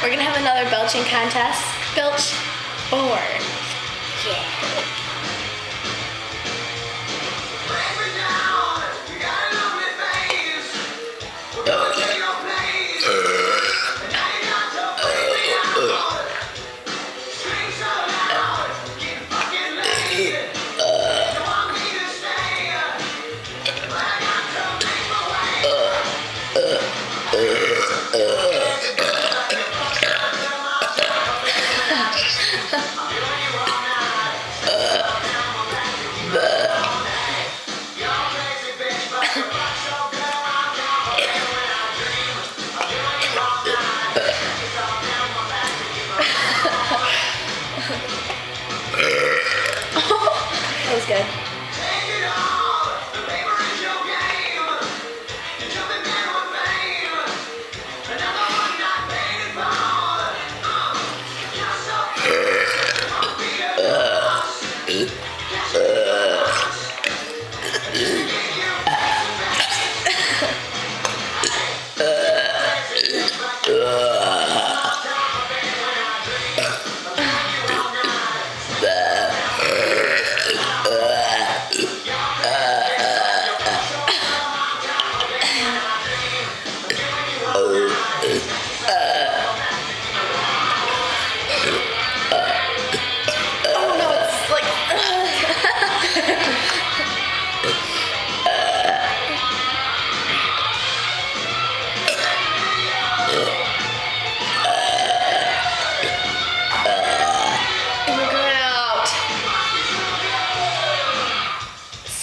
We're gonna have another belching contest. Belch board. Yeah. That was good.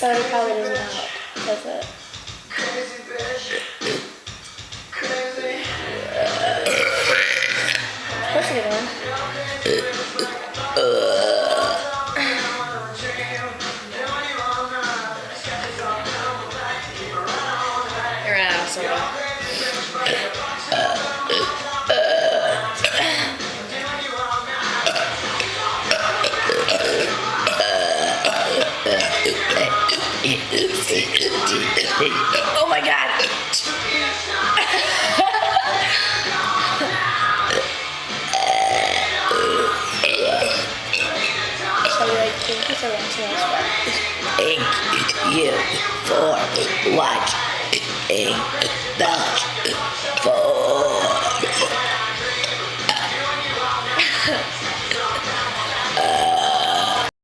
Soda probably doesn't help, does it? That's a good one. You're out of soda. Oh my God! Thank you for watching Belch for